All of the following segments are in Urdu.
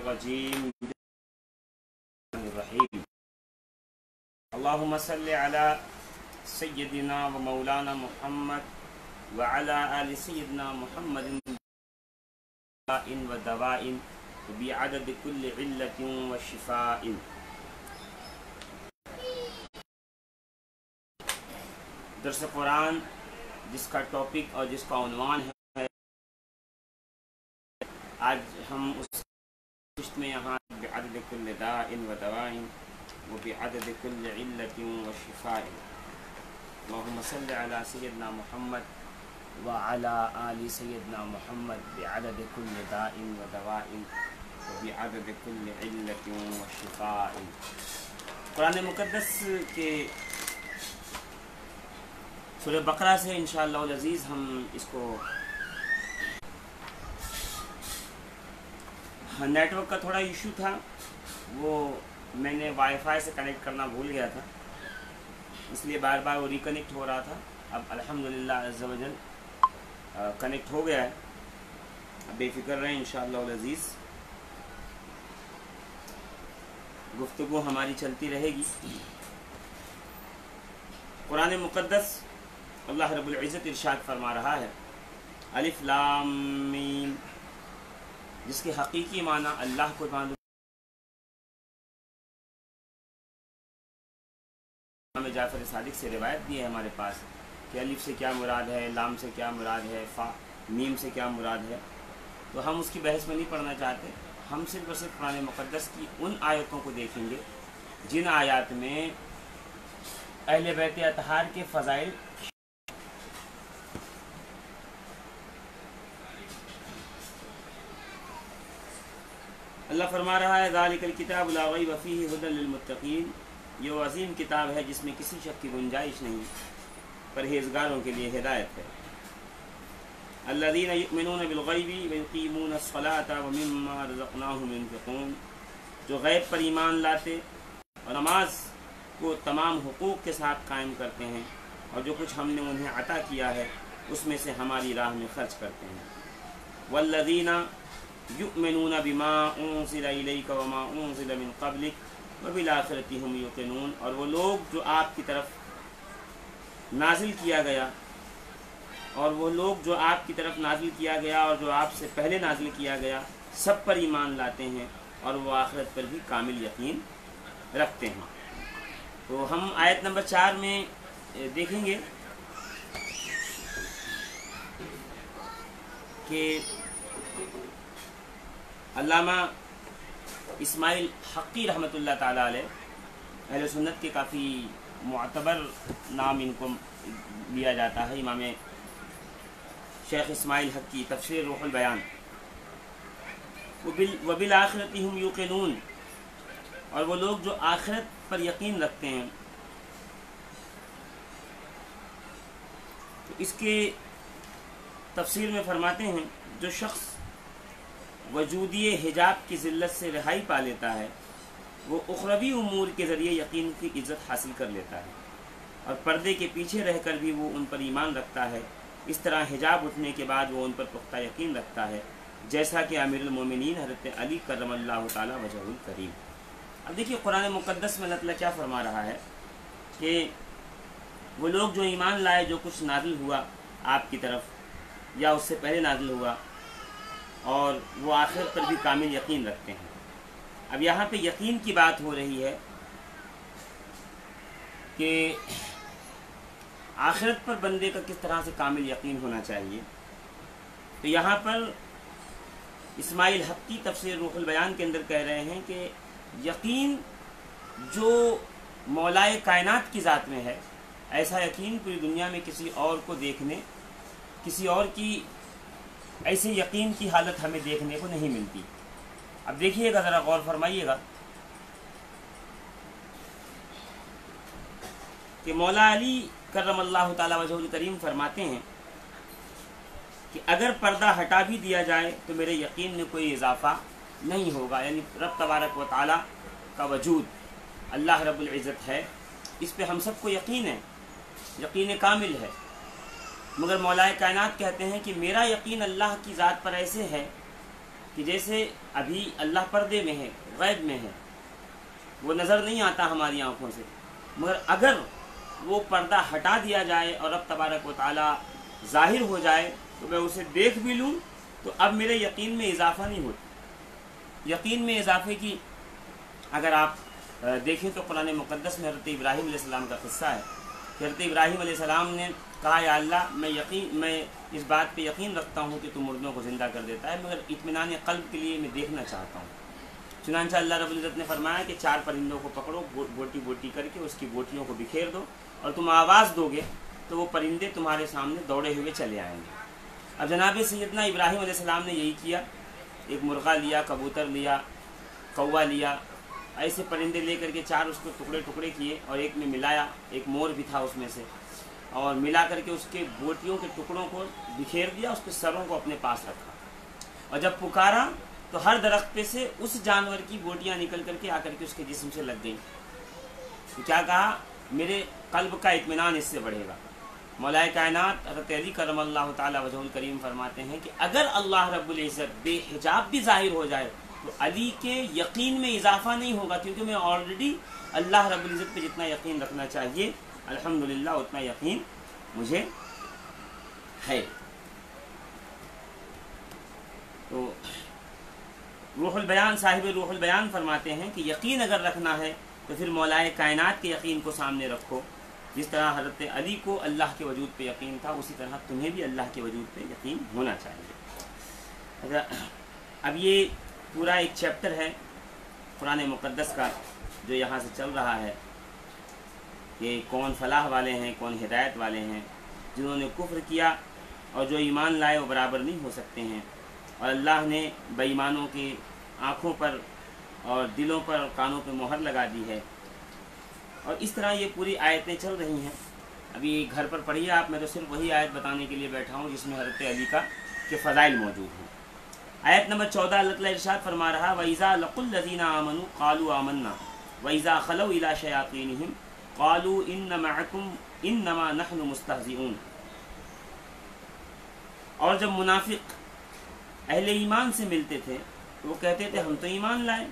الرجيم الرحيم اللهم صل على سيدنا ومولانا محمد وعلى آل سيدنا محمد ودواء بعدد كل علة وشفاء. درس قرآن جس کا ٹاپک اور جس کا عنوان ہے، آج ہم اس قسط میں یہاں بعدد کل داء و دواء و بعدد کل علت و شفاء. اللہم صل علی سیدنا محمد وعلی آل سیدنا محمد بعدد کل داء و دواء و بعدد کل علت و شفاء. قرآن مقدس کے سورہ بقرہ سے انشاءاللہ العزیز ہم اس کو نیٹ ورک کا تھوڑا ایشو تھا، وہ میں نے وائی فائی سے کنیکٹ کرنا بھول گیا تھا، اس لیے بار بار وہ ریکنیکٹ ہو رہا تھا. اب الحمدللہ عز و جل کنیکٹ ہو گیا ہے. اب بے فکر رہیں انشاءاللہ العزیز، گفتگو ہماری چلتی رہے گی. قرآن مقدس اللہ رب العزت ارشاد فرما رہا ہے الف لام میم، جس کے حقیقی معنی اللہ کو معلوم. امام جعفر صادق سے روایت بھی ہے ہمارے پاس کہ الف سے کیا مراد ہے، لام سے کیا مراد ہے، فا میم سے کیا مراد ہے. تو ہم اس کی بحث میں نہیں پڑھنا چاہتے. ہم صرف اور صرف قرآن مقدس کی ان آیتوں کو دیکھیں گے جن آیات میں اہل بیت اطہار کے فضائل اللہ فرما رہا ہے ذالک الکتاب لا ریب فیہ ھدی للمتقین. یہ وہ عظیم کتاب ہے جس میں کسی شک کی گنجائش نہیں، پرہیزگاروں کے لیے ہدایت ہے. الذین یؤمنون بالغیب ویقیمون الصلاۃ ومما رزقناہم ينفقون، جو غیب پر ایمان لاتے اور نماز کو تمام حقوق کے ساتھ قائم کرتے ہیں، اور جو کچھ ہم نے انہیں عطا کیا ہے اس میں سے ہماری راہ میں خرچ کرتے ہیں. والذین یؤمنون بما انزل الیک وما انزل من قبلک وبالآخرۃ ھم یوقنون، اور وہ لوگ جو آپ کی طرف نازل کیا گیا اور جو آپ سے پہلے نازل کیا گیا سب پر ایمان لاتے ہیں، اور وہ آخرت پر بھی کامل یقین رکھتے ہیں. تو ہم آیت نمبر 4 میں دیکھیں گے کہ علامہ اسماعیل حقی رحمۃ اللہ تعالیٰ علیہ، اہل سنت کے کافی معتبر نام ان کو لیا جاتا ہے، امام شیخ اسماعیل حقی تفسیر روح البیان. وبالآخرۃ ھم یوقنون، اور وہ لوگ جو آخرت پر یقین رکھتے ہیں. تو اس کے تفسیر میں فرماتے ہیں جو شخص وجودی حجاب کی ذلت سے رہائی پا لیتا ہے وہ اخروی امور کے ذریعے یقین کی عزت حاصل کر لیتا ہے، اور پردے کے پیچھے رہ کر بھی وہ ان پر ایمان رکھتا ہے. اس طرح حجاب اٹھنے کے بعد وہ ان پر پختہ یقین رکھتا ہے، جیسا کہ امیر المومنین حضرت علی کرم اللہ تعالی وجہہ الکریم. اب دیکھیے قرآن مقدس میں اللہ تعالیٰ کیا فرما رہا ہے کہ وہ لوگ جو ایمان لائے، جو کچھ نازل ہوا آپ کی طرف یا اس سے پہلے نازل ہوا، اور وہ آخرت پر بھی کامل یقین رکھتے ہیں. اب یہاں پہ یقین کی بات ہو رہی ہے کہ آخرت پر بندے کا کس طرح سے کامل یقین ہونا چاہیے. تو یہاں پر اسماعیل حقی تفسیر روح البیان کے اندر کہہ رہے ہیں کہ یقین جو مولائے کائنات کی ذات میں ہے، ایسا یقین پوری دنیا میں کسی اور کو دیکھنے، کسی اور کی ایسے یقین کی حالت ہمیں دیکھنے کو نہیں ملتی. اب دیکھیے گا، ذرا غور فرمائیے گا کہ مولا علی کرم اللہ تعالی وجہہ الکریم فرماتے ہیں کہ اگر پردہ ہٹا بھی دیا جائے تو میرے یقین میں کوئی اضافہ نہیں ہوگا. یعنی رب تبارک و تعالی کا وجود، اللہ رب العزت ہے، اس پہ ہم سب کو یقین ہے، یقین کامل ہے. مگر مولا کائنات کہتے ہیں کہ میرا یقین اللہ کی ذات پر ایسے ہے کہ جیسے ابھی اللہ پردے میں ہے، غیب میں ہے، وہ نظر نہیں آتا ہماری آنکھوں سے، مگر اگر وہ پردہ ہٹا دیا جائے اور رب تبارک و تعالیٰ ظاہر ہو جائے تو میں اسے دیکھ بھی لوں تو اب میرے یقین میں اضافہ نہیں ہوتا۔ یقین میں اضافے کی اگر آپ دیکھیں تو قرآن مقدس میں حضرت ابراہیم علیہ السلام کا قصہ ہے کہ حضرت ابراہیم علیہ السلام نے کہا یا اللہ میں اس بات پہ یقین رکھتا ہوں کہ تو مردوں کو زندہ کر دیتا ہے، مگر اطمینان قلب کے لیے میں دیکھنا چاہتا ہوں۔ چنانچہ اللہ رب العزت نے فرمایا کہ 4 پرندوں کو پکڑو، بوٹی بوٹی کر کے اس کی بوٹیوں کو بکھیر دو، اور تم آواز دو گے تو وہ پرندے تمہارے سامنے دوڑے ہوئے چلے آئیں گے۔ اب جناب سیدنا ابراہیم علیہ السلام نے یہی کیا، ایک مرغا لیا، کبوتر لیا، کوا لیا، ایسے پرندے لے کر کے 4 اس کو ٹکڑے ٹکڑے کیے اور ایک میں ملایا، ایک مور بھی تھا اس میں سے، اور ملا کر کے اس کے بوٹیوں کے ٹکڑوں کو بکھیر دیا، اس کے سروں کو اپنے پاس رکھا، اور جب پکارا تو ہر درخت پہ سے اس جانور کی بوٹیاں نکل کر کے آ کر کے اس کے جسم سے لگ گئیں۔ تو کیا کہا، میرے قلب کا اطمینان اس سے بڑھے گا۔ مولا کائنات حضرت علی کرم اللہ تعالی وجہ الکریم فرماتے ہیں کہ اگر اللہ رب العزت بے حجاب بھی ظاہر ہو جائے تو علی کے یقین میں اضافہ نہیں ہوگا، کیونکہ میں آلریڈی اللہ رب العزت پہ جتنا یقین رکھنا چاہیے الحمدللہ اتنا یقین مجھے ہے۔ تو روح البیان، صاحب روح البیان فرماتے ہیں کہ یقین اگر رکھنا ہے تو پھر مولا کائنات کے یقین کو سامنے رکھو، جس طرح حضرت علی کو اللہ کے وجود پہ یقین تھا اسی طرح تمہیں بھی اللہ کے وجود پہ یقین ہونا چاہیے۔ اب یہ پورا ایک چیپٹر ہے قرآن مقدس کا جو یہاں سے چل رہا ہے کہ کون فلاح والے ہیں، کون ہدایت والے ہیں، جنہوں نے کفر کیا اور جو ایمان لائے وہ برابر نہیں ہو سکتے ہیں، اور اللہ نے بے ایمانوں کی آنکھوں پر اور دلوں پر اور کانوں پہ مہر لگا دی ہے، اور اس طرح یہ پوری آیتیں چل رہی ہیں۔ ابھی گھر پر پڑھیے آپ، میں تو صرف وہی آیت بتانے کے لیے بیٹھا ہوں جس میں حضرت علی کا کے فضائل موجود ہیں۔ آیت نمبر 14 اللہ تعالیٰ ارشاد فرما رہا وَإِذَا لَقُوا الَّذِينَ آمَنُوا قَالُوا آمَنَّا وَإِذَا خَلَوْا إِلَىٰ شَيَاطِينِهِمْ قَالُوا إِنَّ مَعَكُمْ إِنَّمَا نَحْنُ مُسْتَهْزِئُونَ۔ اور جب منافق اہل ایمان سے ملتے تھے تو وہ کہتے تھے ہم تو ایمان لائے،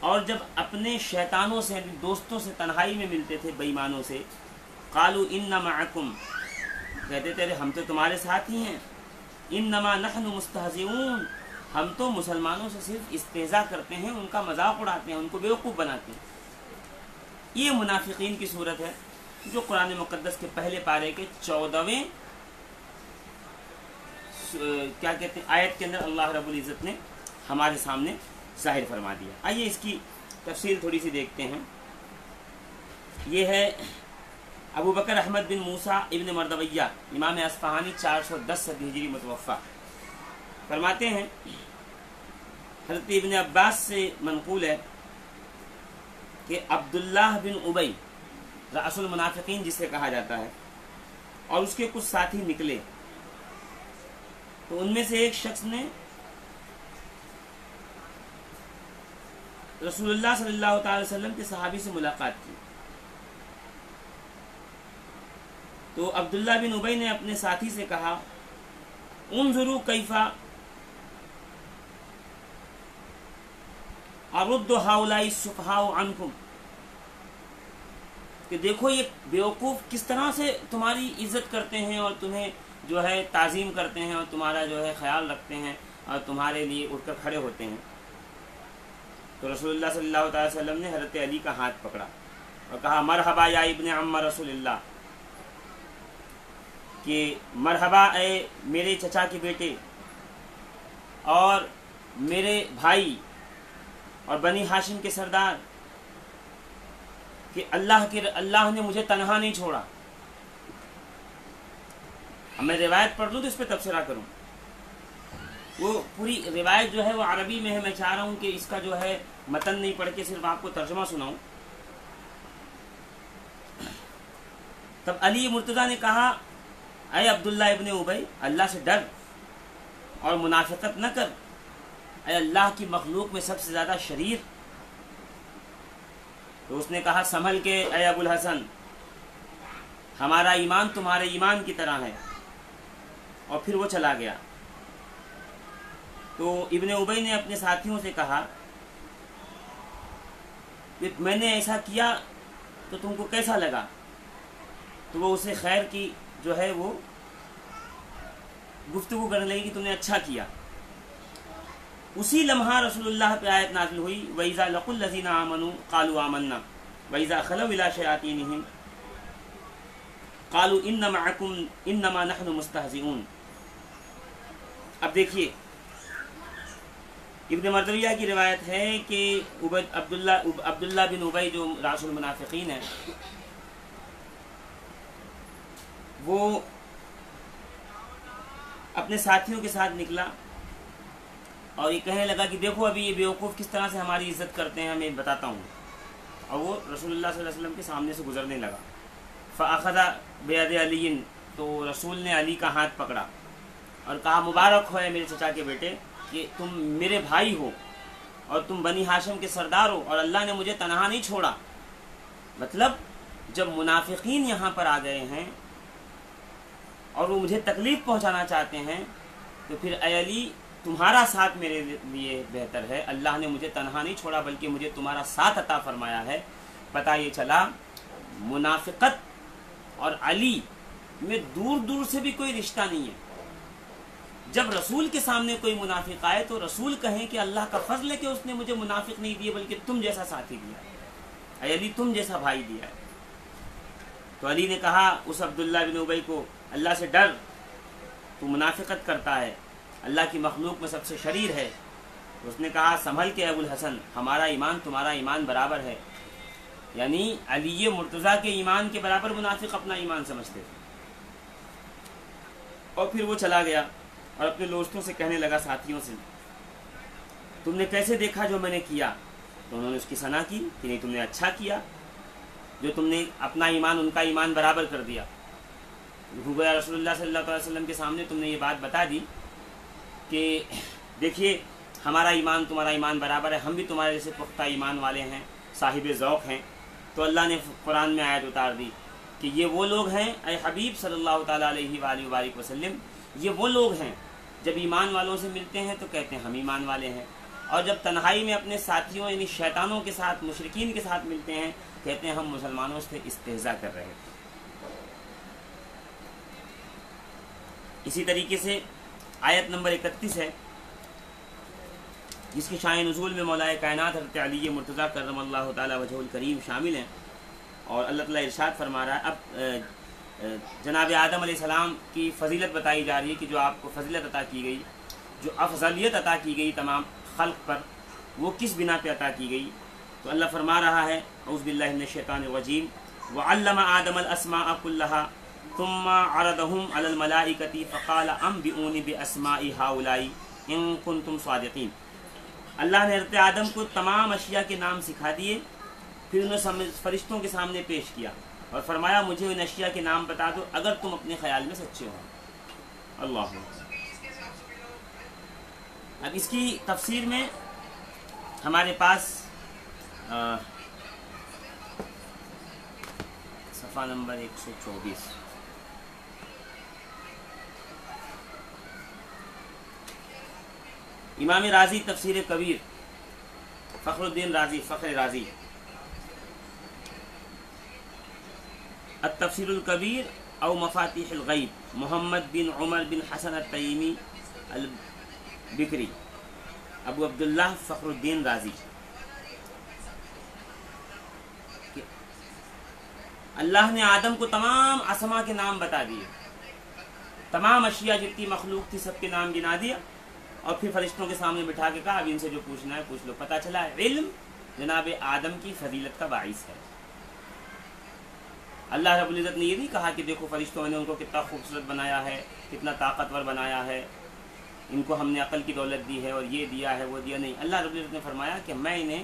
اور جب اپنے شیطانوں سے دوستوں سے تنہائی میں ملتے تھے بے ایمانوں سے قَالُوا إِنَّ مَعَكُمْ، کہتے تھے ہم تو تمہارے ساتھ ہی ہیں، انما نحن مستہزئون، ہم تو مسلمانوں سے صرف استہزاء کرتے ہیں، ان کا مذاق اڑاتے ہیں، ان کو بیوقوف بناتے ہیں۔ یہ منافقین کی صورت ہے جو قرآن مقدس کے پہلے پارے کے 14ویں کیا کہتے ہیں آیت کے اندر اللہ رب العزت نے ہمارے سامنے ظاہر فرما دیا۔ آئیے اس کی تفصیل تھوڑی سی دیکھتے ہیں۔ یہ ہے ابو بکر احمد بن موسیٰ ابن مردویہ، امام اصفہانی 410 ہجری متوفہ، فرماتے ہیں حضرت ابن عباس سے منقول ہے کہ عبداللہ بن ابی رأس المنافقین جسے کہا جاتا ہے اور اس کے کچھ ساتھی نکلے، تو ان میں سے ایک شخص نے رسول اللہ صلی اللہ تعالی وسلم کے صحابی سے ملاقات کی، تو عبداللہ بن ابی نے اپنے ساتھی سے کہا انظروا کیف ارد ہؤلاء السفہاء عنکم، کہ دیکھو یہ بیوقوف کس طرح سے تمہاری عزت کرتے ہیں اور تمہیں جو ہے تعظیم کرتے ہیں اور تمہارا جو ہے خیال رکھتے ہیں اور تمہارے لیے اٹھ کر کھڑے ہوتے ہیں۔ تو رسول اللہ صلی اللہ تعالی وسلم نے حضرت علی کا ہاتھ پکڑا اور کہا مرحبا یا ابن عم رسول اللہ، کہ مرحبا اے میرے چچا کے بیٹے اور میرے بھائی اور بنی ہاشم کے سردار، کہ اللہ نے مجھے تنہا نہیں چھوڑا۔ اب میں روایت پڑھ لوں تو اس پہ تبصرہ کروں، وہ پوری روایت جو ہے وہ عربی میں ہے، میں چاہ رہا ہوں کہ اس کا جو ہے متن نہیں پڑھ کے صرف آپ کو ترجمہ سناؤں۔ تب علی مرتضیٰ نے کہا اے عبداللہ ابن ابی، اللہ سے ڈر اور منافقت نہ کر، اے اللہ کی مخلوق میں سب سے زیادہ شریر۔ تو اس نے کہا سنبھل کے اے ابو الحسن، ہمارا ایمان تمہارے ایمان کی طرح ہے، اور پھر وہ چلا گیا۔ تو ابن ابی نے اپنے ساتھیوں سے کہا کہ میں نے ایسا کیا تو تم کو کیسا لگا؟ تو وہ اسے خیر کی جو ہے وہ گفتگو کرنے لگی کہ تم نے اچھا کیا۔ اسی لمحہ رسول اللہ پہ آیت نازل ہوئی وَإِذَا لَقُوا الَّذِينَ آمَنُوا قَالُوا آمَنَّا وَإِذَا خَلَوْا إِلَىٰ شَيَاطِينِهِمْ قَالُوا إِنَّ مَعَكُمْ إِنَّمَا نَحْنُ مُسْتَهْزِئُونَ۔ اب دیکھیے ابن مردویہ کی روایت ہے کہ عبداللہ بن ابی جو راس المنافقین ہے وہ اپنے ساتھیوں کے ساتھ نکلا اور یہ کہنے لگا کہ دیکھو ابھی یہ بیوقوف کس طرح سے ہماری عزت کرتے ہیں، میں بتاتا ہوں۔ اور وہ رسول اللہ صلی اللہ علیہ وسلم کے سامنے سے گزرنے لگا۔ فَأَخَذَ بِيَدِ عَلِيٍّ، تو رسول نے علی کا ہاتھ پکڑا اور کہا مبارک ہو میرے چچا کے بیٹے کہ تم میرے بھائی ہو اور تم بنی ہاشم کے سردار ہو اور اللہ نے مجھے تنہا نہیں چھوڑا۔ مطلب جب منافقین یہاں پر آ گئے ہیں اور وہ مجھے تکلیف پہنچانا چاہتے ہیں تو پھر اے علی تمہارا ساتھ میرے لیے بہتر ہے، اللہ نے مجھے تنہا نہیں چھوڑا بلکہ مجھے تمہارا ساتھ عطا فرمایا ہے۔ پتہ یہ چلا منافقت اور علی میں دور دور سے بھی کوئی رشتہ نہیں ہے۔ جب رسول کے سامنے کوئی منافق آئے تو رسول کہیں کہ اللہ کا فضل ہے کہ اس نے مجھے منافق نہیں دیے بلکہ تم جیسا ساتھی دیا ہے، اے علی تم جیسا بھائی دیا ہے۔ تو علی نے کہا اس عبداللہ بن ابی کو اللہ سے ڈر، تو منافقت کرتا ہے، اللہ کی مخلوق میں سب سے شریر ہے۔ اس نے کہا سنبھل کے ابو الحسن، ہمارا ایمان تمہارا ایمان برابر ہے، یعنی علی مرتضیٰ کے ایمان کے برابر منافق اپنا ایمان سمجھتے تھے۔ اور پھر وہ چلا گیا اور اپنے دوستوں سے کہنے لگا، ساتھیوں سے، تم نے کیسے دیکھا جو میں نے کیا؟ تو انہوں نے اس کی ثنا کی کہ نہیں تم نے اچھا کیا جو تم نے اپنا ایمان ان کا ایمان برابر کر دیا۔ گویا رسول اللہ صلی اللہ علیہ وسلم کے سامنے تم نے یہ بات بتا دی کہ دیکھیے ہمارا ایمان تمہارا ایمان برابر ہے، ہم بھی تمہارے جیسے پختہ ایمان والے ہیں، صاحب ذوق ہیں۔ تو اللہ نے قرآن میں آیت اتار دی کہ یہ وہ لوگ ہیں اے حبیب صلی اللہ تعالیٰ علیہ وآلہ وبارک وسلم، یہ وہ لوگ ہیں جب ایمان والوں سے ملتے ہیں تو کہتے ہیں ہم ایمان والے ہیں، اور جب تنہائی میں اپنے ساتھیوں یعنی شیطانوں کے ساتھ مشرکین کے ساتھ ملتے ہیں کہتے ہیں ہم مسلمانوں سے استہزاء کر رہے ہیں۔ اسی طریقے سے آیت نمبر 31 ہے جس کی شان نزول میں مولا کائنات حضرت علی مرتضیٰ کرم اللہ تعالی وجہہ الکریم شامل ہیں، اور اللہ تعالیٰ ارشاد فرما رہا ہے اب جناب آدم علیہ السلام کی فضیلت بتائی جا رہی ہے کہ جو آپ کو فضیلت عطا کی گئی، جو افضلیت عطا کی گئی تمام خلق پر، وہ کس بنا پہ عطا کی گئی؟ تو اللہ فرما رہا ہے اعوذ باللہ من الشیطان الرجیم وعلم آدم الاسماء كلها ثم عرضهم على الملائکة فقال انبئونی باسماء هؤلاء ان کنتم صادقین۔ اللہ نے حضرت آدم کو تمام اشیاء کے نام سکھا دیے، پھر انہیں فرشتوں کے سامنے پیش کیا اور فرمایا مجھے ان اشیاء کے نام بتا دو اگر تم اپنے خیال میں سچے ہو۔ اللہ اب اس کی تفسیر میں ہمارے پاس صفحہ نمبر 124 امام رازی تفسیر کبیر فخر الدین رازی فخر رازی التفسیر الکبیر او مفاتیح الغیب محمد بن عمر بن حسن التیمی البکری ابو عبداللہ فخر الدین رازی۔ اللہ نے آدم کو تمام اسماء کے نام بتا دیے، تمام اشیاء جتنی مخلوق تھی سب کے نام گنا دیا، اور پھر فرشتوں کے سامنے بٹھا کے کہا اب ان سے جو پوچھنا ہے پوچھ لو۔ پتہ چلا علم جناب آدم کی فضیلت کا باعث ہے۔ اللہ رب العزت نے یہ نہیں کہا کہ دیکھو فرشتوں نے ان کو کتنا خوبصورت بنایا ہے، کتنا طاقتور بنایا ہے، ان کو ہم نے عقل کی دولت دی ہے اور یہ دیا ہے وہ دیا، نہیں۔ اللہ رب العزت نے فرمایا کہ میں انہیں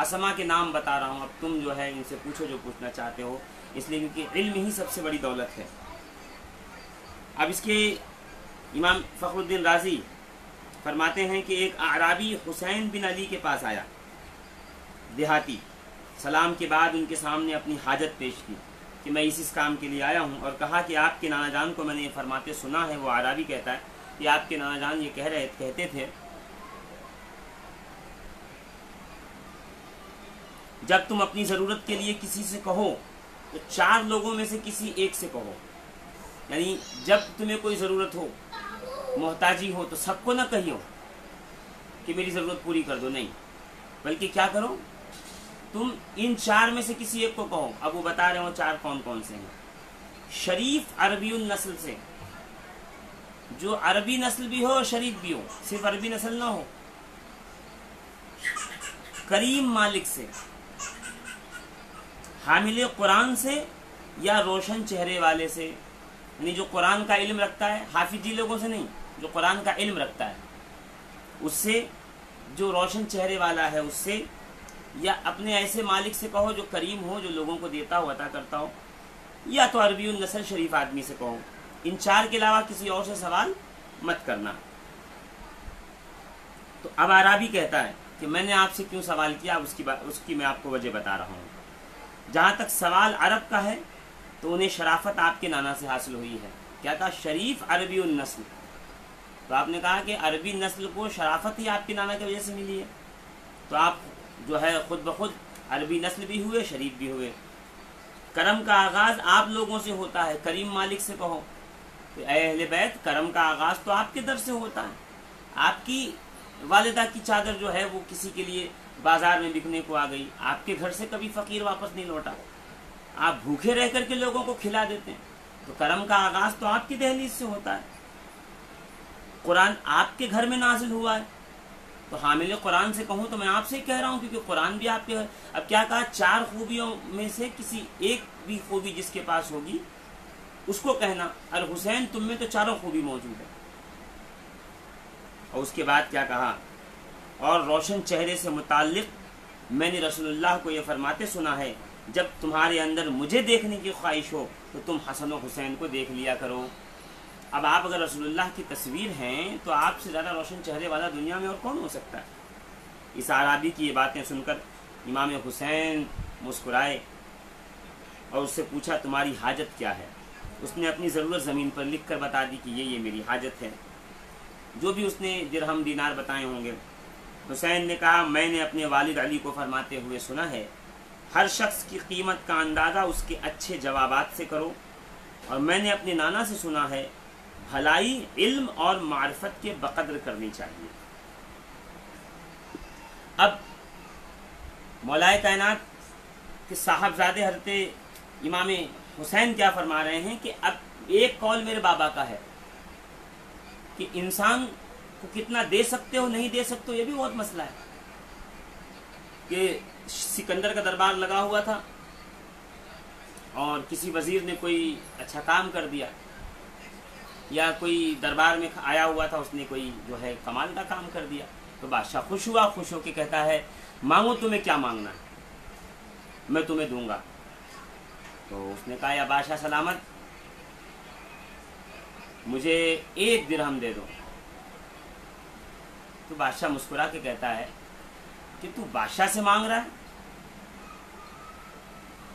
اسماء کے نام بتا رہا ہوں، اب تم جو ہے ان سے پوچھو جو پوچھنا چاہتے ہو، اس لیے کیونکہ علم ہی سب سے بڑی دولت ہے۔ اب اس کے امام فخر الدین رازی فرماتے ہیں کہ ایک اعرابی حسین بن علی کے پاس آیا، دیہاتی، سلام کے بعد ان کے سامنے اپنی حاجت پیش کی کہ میں اس کام کے لیے آیا ہوں، اور کہا کہ آپ کے نانا جان کو میں نے یہ فرماتے سنا ہے۔ وہ اعرابی کہتا ہے کہ آپ کے نانا جان یہ کہتے تھے جب تم اپنی ضرورت کے لیے کسی سے کہو تو 4 لوگوں میں سے کسی ایک سے کہو. یعنی جب تمہیں کوئی ضرورت ہو، محتاجی ہو، تو سب کو نہ کہیو کہ میری ضرورت پوری کر دو، نہیں، بلکہ کیا کرو، تم ان 4 میں سے کسی ایک کو کہو. اب وہ بتا رہے ہو 4 کون کون سے ہیں. شریف عربی النسل سے، جو عربی نسل بھی ہو اور شریف بھی ہو، صرف عربی نسل نہ ہو. کریم مالک سے، حامل قرآن سے یا روشن چہرے والے سے، یعنی جو قرآن کا علم رکھتا ہے، حافظ جی لوگوں سے نہیں، جو قرآن کا علم رکھتا ہے اس سے، جو روشن چہرے والا ہے اس سے، یا اپنے ایسے مالک سے کہو جو کریم ہو، جو لوگوں کو دیتا ہو، عطا کرتا ہو، یا تو عربی النسل شریف آدمی سے کہو. ان 4 کے علاوہ کسی اور سے سوال مت کرنا. تو اب عرابی کہتا ہے کہ میں نے آپ سے کیوں سوال کیا، اس کی میں آپ کو وجہ بتا رہا ہوں. جہاں تک سوال عرب کا ہے تو انہیں شرافت آپ کے نانا سے حاصل ہوئی ہے. کیا تھا؟ شریف عربی النسل. تو آپ نے کہا کہ عربی نسل کو شرافت ہی آپ کے نانا کی وجہ سے ملی ہے، تو آپ جو ہے خود بخود عربی نسل بھی ہوئے، شریف بھی ہوئے. کرم کا آغاز آپ لوگوں سے ہوتا ہے، کریم مالک سے کہو کہ اے اہل بیت، کرم کا آغاز تو آپ کے در سے ہوتا ہے. آپ کی والدہ کی چادر جو ہے وہ کسی کے لیے بازار میں بکنے کو آ گئی، آپ کے گھر سے کبھی فقیر واپس نہیں لوٹا، آپ بھوکے رہ کر کے لوگوں کو کھلا دیتے ہیں. تو کرم کا آغاز تو آپ کی دہلیز سے ہوتا ہے. قرآن آپ کے گھر میں نازل ہوا ہے، تو حامل قرآن سے کہوں تو میں آپ سے ہی کہہ رہا ہوں، کیونکہ قرآن بھی آپ کے گھر. اب کیا کہا؟ 4 خوبیوں میں سے کسی ایک بھی خوبی جس کے پاس ہوگی اس کو کہنا. الحسین تم میں تو 4 خوبی موجود ہے. اور اس کے بعد کیا کہا؟ اور روشن چہرے سے متعلق میں نے رسول اللہ کو یہ فرماتے سنا ہے، جب تمہارے اندر مجھے دیکھنے کی خواہش ہو تو تم حسن و حسین کو دیکھ لیا کرو. اب آپ اگر رسول اللہ کی تصویر ہیں تو آپ سے زیادہ روشن چہرے والا دنیا میں اور کون ہو سکتا ہے؟ اس عرابی کی یہ باتیں سن کر امام حسین مسکرائے اور اس سے پوچھا تمہاری حاجت کیا ہے؟ اس نے اپنی ضرورت زمین پر لکھ کر بتا دی کہ یہ میری حاجت ہے، جو بھی اس نے درہم دینار بتائے ہوں گے. حسین نے کہا میں نے اپنے والد علی کو فرماتے ہوئے سنا ہے، ہر شخص کی قیمت کا اندازہ اس کے اچھے جوابات سے کرو، اور میں نے اپنے نانا سے سنا ہے بھلائی علم اور معرفت کے بقدر کرنی چاہیے. اب مولائے کائنات کے صاحبزادے حضرت امام حسین کیا فرما رہے ہیں کہ اب ایک قول میرے بابا کا ہے کہ انسان کو کتنا دے سکتے ہو نہیں دے سکتے ہو، یہ بھی بہت مسئلہ ہے. کہ سکندر کا دربار لگا ہوا تھا اور کسی وزیر نے کوئی اچھا کام کر دیا، یا کوئی دربار میں آیا ہوا تھا، اس نے کوئی جو ہے کمال کا کام کر دیا، تو بادشاہ خوش ہوا، خوش ہو کے کہتا ہے مانگو تمہیں کیا مانگنا ہے، میں تمہیں دوں گا. تو اس نے کہا یا بادشاہ سلامت، مجھے 1 درہم دے دو. تو بادشاہ مسکرا کے کہتا ہے کہ تو بادشاہ سے مانگ رہا ہے،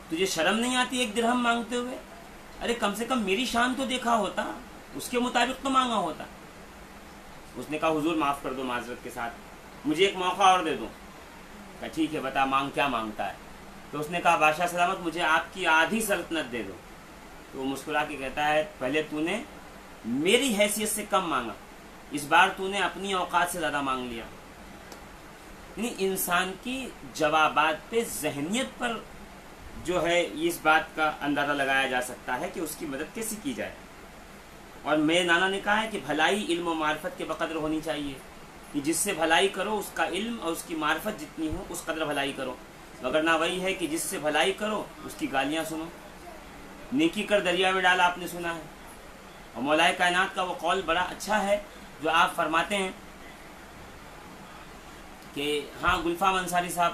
تجھے شرم نہیں آتی 1 درہم مانگتے ہوئے؟ ارے کم سے کم میری شان تو دیکھا ہوتا، اس کے مطابق تو مانگا ہوتا. اس نے کہا حضور معاف کر دو، معذرت کے ساتھ مجھے ایک موقع اور دے دو. کہا ٹھیک ہے بتا مانگ، کیا مانگتا ہے؟ تو اس نے کہا بادشاہ سلامت مجھے آپ کی آدھی سلطنت دے دو. تو وہ مسکرا کے کہتا ہے پہلے تو نے میری حیثیت سے کم مانگا، اس بار تو نے اپنی اوقات سے زیادہ مانگ لیا. یعنی انسان کی جوابات پہ، ذہنیت پر جو ہے اس بات کا اندازہ لگایا جا سکتا ہے کہ اس کی مدد کیسے کی جائے. اور میرے نانا نے کہا ہے کہ بھلائی علم و معرفت کے بقدر ہونی چاہیے، کہ جس سے بھلائی کرو اس کا علم اور اس کی معرفت جتنی ہو اس قدر بھلائی کرو، وگرنہ وہی ہے کہ جس سے بھلائی کرو اس کی گالیاں سنو. نیکی کر دریا میں ڈالا، آپ نے سنا ہے. اور مولائے کائنات کا وہ قول بڑا اچھا ہے جو آپ فرماتے ہیں کہ ہاں گلفام انصاری صاحب،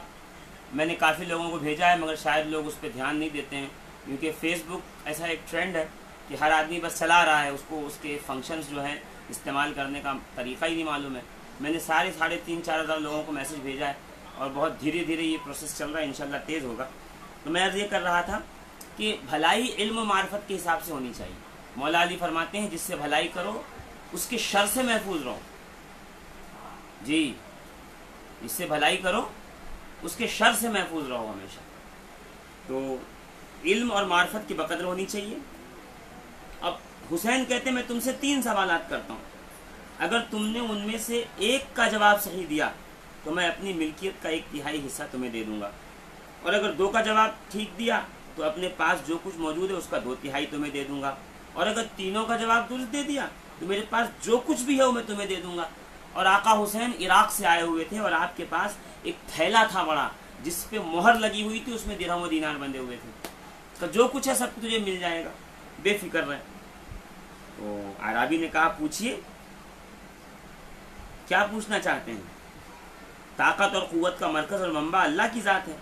میں نے کافی لوگوں کو بھیجا ہے مگر شاید لوگ اس پہ دھیان نہیں دیتے ہیں، کیونکہ فیس بک ایسا ایک ٹرینڈ ہے کہ ہر آدمی بس چلا رہا ہے، اس کو اس کے فنکشنز جو ہیں استعمال کرنے کا طریقہ ہی نہیں معلوم ہے. میں نے 3,500-4,000 لوگوں کو میسج بھیجا ہے اور بہت دھیرے دھیرے یہ پروسیس چل رہا ہے، انشاءاللہ تیز ہوگا. تو میں عرض یہ کر رہا تھا کہ بھلائی علم و معرفت کے حساب سے ہونی چاہیے. مولا علی فرماتے ہیں جس سے بھلائی کرو اس کے شر سے محفوظ رہو. جی، اس سے بھلائی کرو اس کے شر سے محفوظ رہو ہمیشہ۔ تو علم اور معرفت کی بقدر ہونی چاہیے۔ اب حسین کہتے ہیں میں تم سے 3 سوالات کرتا ہوں، اگر تم نے ان میں سے ایک کا جواب صحیح دیا تو میں اپنی ملکیت کا 1/3 حصہ تمہیں دے دوں گا، اور اگر 2 کا جواب ٹھیک دیا تو اپنے پاس جو کچھ موجود ہے اس کا 2/3 تمہیں دے دوں گا، اور اگر تینوں کا جواب درست دے دیا تو میرے پاس جو کچھ بھی ہے وہ میں تمہیں دے دوں گا۔ اور آقا حسین عراق سے آئے ہوئے تھے اور آپ کے پاس ایک تھیلا تھا بڑا جس پہ مہر لگی ہوئی تھی، اس میں درہم و دینار بندے ہوئے تھے، تو جو کچھ ہے سب تجھے مل جائے گا، بے فکر رہے۔ تو اعرابی نے کہا پوچھیے کیا پوچھنا چاہتے ہیں؟ طاقت اور قوت کا مرکز اور منبع اللہ کی ذات ہے،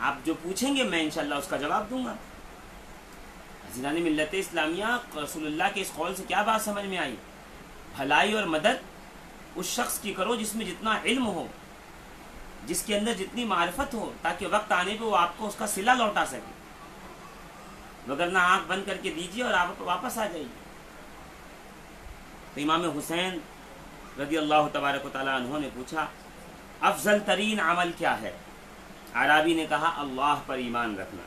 آپ جو پوچھیں گے میں انشاءاللہ اس کا جواب دوں گا۔ حضران ملت اسلامیہ، رسول اللہ کے اس قول سے کیا بات سمجھ میں آئی؟ بھلائی اور مدد اس شخص کی کرو جس میں جتنا علم ہو، جس کے اندر جتنی معرفت ہو، تاکہ وقت آنے پہ وہ آپ کو اس کا صلہ لوٹا سکے، وگرنہ آنکھ بند کر کے دیجیے اور آپ واپس آ جائیے۔ تو امام حسین رضی اللہ تبارک و تعالیٰ عنہ نے پوچھا افضل ترین عمل کیا ہے؟ اعرابی نے کہا اللہ پر ایمان رکھنا۔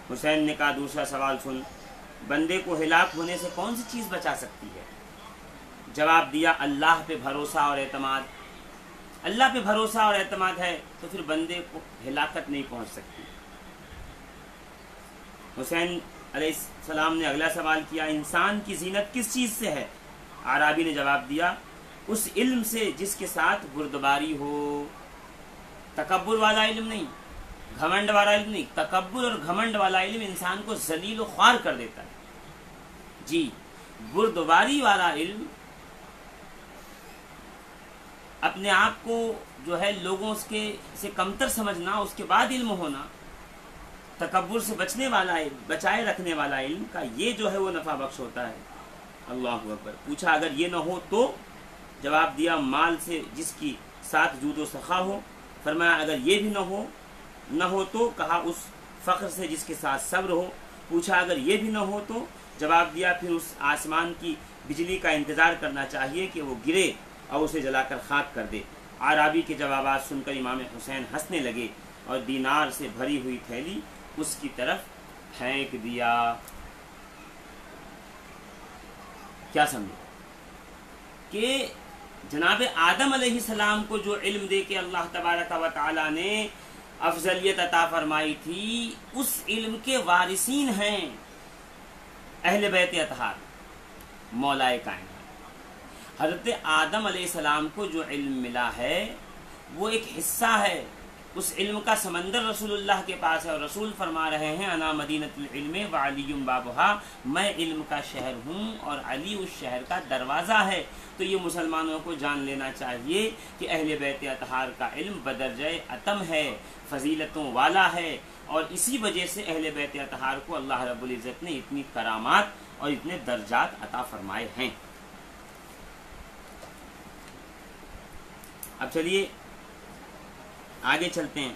حسین نے کہا دوسرا سوال سن، بندے کو ہلاک ہونے سے کون سی چیز بچا سکتی ہے؟ جواب دیا اللہ پہ بھروسہ اور اعتماد۔ اللہ پہ بھروسہ اور اعتماد ہے تو پھر بندے کو ہلاکت نہیں پہنچ سکتی۔ حسین علیہ السلام نے اگلا سوال کیا انسان کی زینت کس چیز سے ہے؟ اعرابی نے جواب دیا اس علم سے جس کے ساتھ بردباری ہو، تکبر والا علم نہیں، گھمنڈ والا علم نہیں، تکبر اور گھمنڈ والا علم انسان کو ذلیل و خوار کر دیتا ہے۔ جی، بردباری والا علم اپنے آپ کو جو ہے لوگوں سے کمتر سمجھنا، اس کے بعد علم ہونا، تکبر سے بچائے رکھنے والا علم کا یہ جو ہے وہ نفع بخش ہوتا ہے۔ اللہ اکبر۔ پوچھا اگر یہ نہ ہو تو؟ جواب دیا مال سے جس کی ساتھ جود و سخا ہو۔ فرمایا اگر یہ بھی نہ ہو تو؟ کہا اس فقر سے جس کے ساتھ صبر ہو۔ پوچھا اگر یہ بھی نہ ہو تو؟ جواب دیا پھر اس آسمان کی بجلی کا انتظار کرنا چاہیے کہ وہ گرے اور اسے جلا کر خاک کر دے۔ اعرابی کے جوابات سن کر امام حسین ہنسنے لگے اور دینار سے بھری ہوئی تھیلی اس کی طرف پھینک دیا۔ کیا سمجھے کہ جناب آدم علیہ السلام کو جو علم دے کے اللہ تبارک و تعالی نے افضلیت عطا فرمائی تھی، اس علم کے وارثین ہیں اہل بیت اطہار، مولا کائنات۔ حضرت آدم علیہ السلام کو جو علم ملا ہے وہ ایک حصہ ہے، اس علم کا سمندر رسول اللہ کے پاس ہے، اور رسول فرما رہے ہیں انا مدینۃ العلم وعلی بابھا، میں علم کا شہر ہوں اور علی اس شہر کا دروازہ ہے۔ تو یہ مسلمانوں کو جان لینا چاہیے کہ اہل بیت اطہار کا علم بدرجہ اتم ہے، فضیلتوں والا ہے، اور اسی وجہ سے اہل بیت اطہار کو اللہ رب العزت نے اتنی کرامات اور اتنے درجات عطا فرمائے ہیں۔ اب چلیے آگے چلتے ہیں۔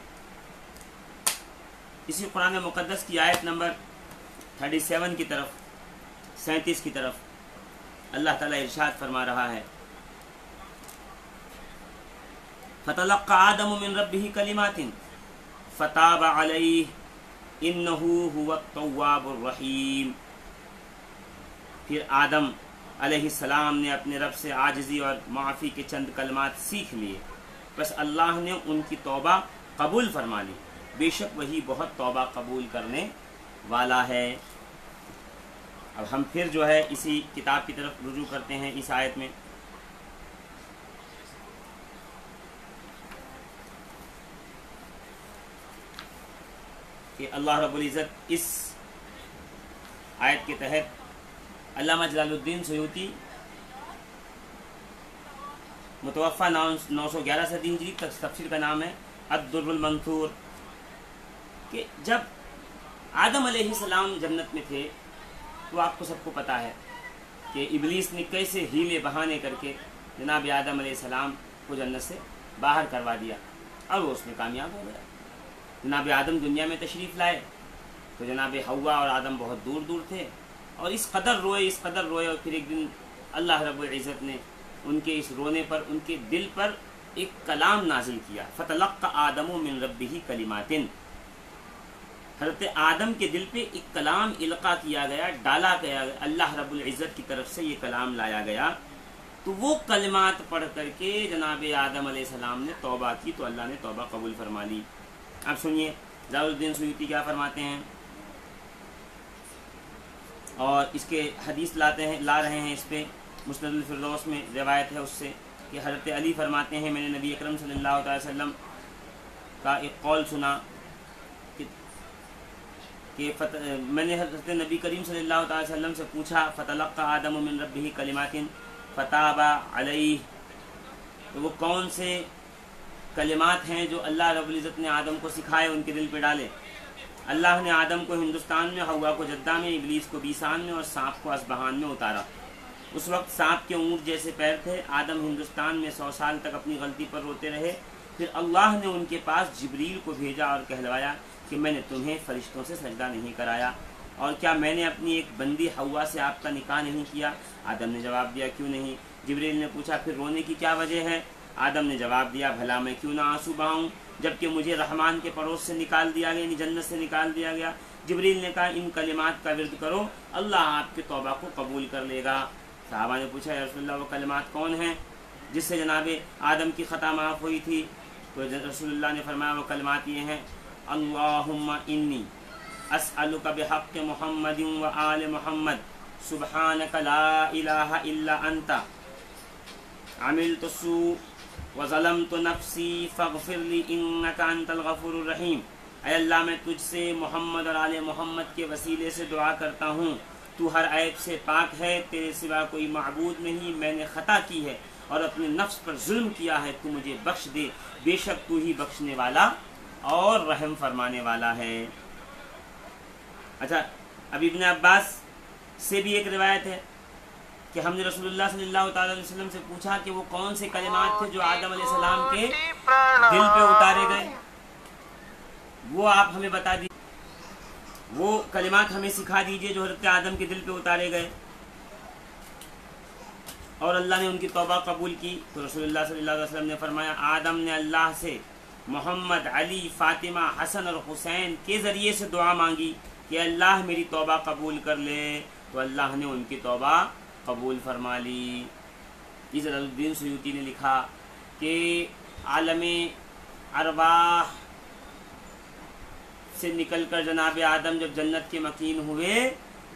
اسی قرآن مقدس کی آیت نمبر 37 کی طرف، 37 کی طرف اللہ تعالیٰ ارشاد فرما رہا ہے فَتَلَقَّى آدَمُ مِن رَبِّهِ كَلِمَاتٍ فَتَابَ عَلَيْهِ إِنَّهُ هُوَ التَّوَّابُ الرَّحِيمُ۔ پھر آدم علیہ السلام نے اپنے رب سے عاجزی اور معافی کے چند کلمات سیکھ لیے، بس اللہ نے ان کی توبہ قبول فرما لی، بے شک وہی بہت توبہ قبول کرنے والا ہے۔ اب ہم پھر جو ہے اسی کتاب کی طرف رجوع کرتے ہیں اس آیت میں۔ کہ اللہ رب العزت اس آیت کے تحت علامہ جلال الدین سیوطی متوفہ 911 صدی ہجری، تفسیر کا نام ہے الدر المنثور، کہ جب آدم علیہ السلام جنت میں تھے تو آپ کو سب کو پتہ ہے کہ ابلیس نے کیسے ہیلے بہانے کر کے جناب آدم علیہ السلام کو جنت سے باہر کروا دیا، اور وہ اس میں کامیاب ہو گیا۔ جناب آدم دنیا میں تشریف لائے تو جناب حوا اور آدم بہت دور دور تھے، اور اس قدر روئے اور پھر ایک دن اللہ رب العزت نے ان کے اس رونے پر ان کے دل پر ایک کلام نازل کیا، فتلقى آدم من ربه کلمات، حضرت آدم کے دل پہ ایک کلام القا کیا گیا، ڈالا گیا، اللہ رب العزت کی طرف سے یہ کلام لایا گیا، تو وہ کلمات پڑھ کر کے جناب آدم علیہ السلام نے توبہ کی تو اللہ نے توبہ قبول فرما لی۔ اب سنیے جلال الدین سیوطی کیا فرماتے ہیں، اور اس کے حدیث لا رہے ہیں، اس پہ مسند الفردوس میں روایت ہے اس سے کہ حضرت علی فرماتے ہیں میں نے نبی اکرم صلی اللہ علیہ وسلم کا ایک قول سنا کہ میں نے حضرت نبی کریم صلی اللہ علیہ وسلم سے پوچھا فتلقى آدم من ربه کلمات فتاب علیہ، تو وہ کون سے کلمات ہیں جو اللہ رب العزت نے آدم کو سکھائے، ان کے دل پہ ڈالے؟ اللہ نے آدم کو ہندوستان میں، حوا کو جدہ میں، ابلیس کو بیسان میں اور سانپ کو اصبہان میں اتارا۔ اس وقت سانپ کے اونٹ جیسے پیر تھے، آدم ہندوستان میں 100 سال تک اپنی غلطی پر روتے رہے، پھر اللہ نے ان کے پاس جبریل کو بھیجا اور کہلوایا کہ میں نے تمہیں فرشتوں سے سجدہ نہیں کرایا، اور کیا میں نے اپنی ایک بندی حوا سے آپ کا نکاح نہیں کیا؟ آدم نے جواب دیا کیوں نہیں؟ جبریل نے پوچھا پھر رونے کی کیا وجہ ہے؟ آدم نے جواب دیا بھلا میں کیوں نہ آنسو بہاؤں جبکہ مجھے رحمان کے پڑوس سے نکال دیا گیا، یعنی جنت سے نکال دیا گیا۔ جبریل نے کہا ان کلمات کا ورد کرو، اللہ آپ کی توبہ کو قبول کر لے گا۔ صحابہ نے پوچھا یا رسول اللہ وہ کلمات کون ہیں جس سے جناب آدم کی خطا معاف ہوئی تھی؟ تو رسول اللہ نے فرمایا وہ کلمات یہ ہیں، اللہم انی اسألک بحق محمد و آل محمد سبحانک لا الہ الا انت عملت السوء وظلمت نفسی فاغفر لی انک انت الغفور الرحیم۔ اے اللہ میں تجھ سے محمد اور آل محمد کے وسیلے سے دعا کرتا ہوں، تو ہر عیب سے پاک ہے، تیرے سوا کوئی معبود نہیں، میں نے خطا کی ہے اور اپنے نفس پر ظلم کیا ہے، تو مجھے بخش دے، بے شک تو ہی بخشنے والا اور رحم فرمانے والا ہے۔ اچھا اب ابن عباس سے بھی ایک روایت ہے کہ ہم نے رسول اللہ صلی اللہ تعالی علیہ وسلم سے پوچھا کہ وہ کون سے کلمات تھے جو آدم علیہ السلام کے دل پہ اتارے گئے، وہ آپ ہمیں بتا دیجیے، وہ کلمات ہمیں سکھا دیجئے جو حضرت آدم کے دل پہ اتارے گئے اور اللہ نے ان کی توبہ قبول کی۔ تو رسول اللہ صلی اللہ علیہ وسلم نے فرمایا آدم نے اللہ سے محمد، علی، فاطمہ، حسن اور حسین کے ذریعے سے دعا مانگی کہ اللہ میری توبہ قبول کر لے، تو اللہ نے ان کی توبہ قبول فرما لی۔ جلال الدین سیوطی نے لکھا کہ عالم ارواح سے نکل کر جناب آدم جب جنت کے مکین ہوئے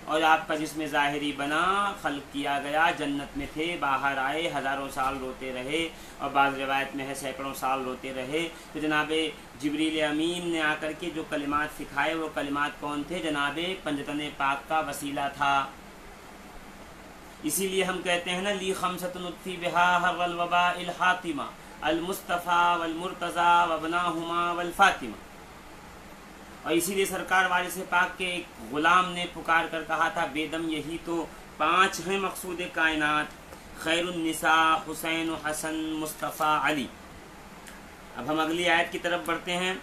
اور آپ کا جسم ظاہری بنا، خلق کیا گیا، جنت میں تھے، باہر آئے، ہزاروں سال روتے رہے اور بعض روایت میں ہے سینکڑوں سال روتے رہے، تو جناب جبریل امین نے آ کر کے جو کلمات سکھائے وہ کلمات کون تھے؟ جناب پنجتن پاک کا وسیلہ تھا۔ اسی لیے ہم کہتے ہیں نا لی خمسۃ نطفی بہا حر الوباء الحاطمہ المصطفیٰ والمرتضیٰ وابناہما والفاطمہ، اور اسی لیے سرکار وارث پاک کے ایک غلام نے پکار کر کہا تھا بیدم یہی تو 5 ہیں مقصود کائنات، خیر النساء حسین و حسن مصطفیٰ علی۔ اب ہم اگلی آیت کی طرف بڑھتے ہیں،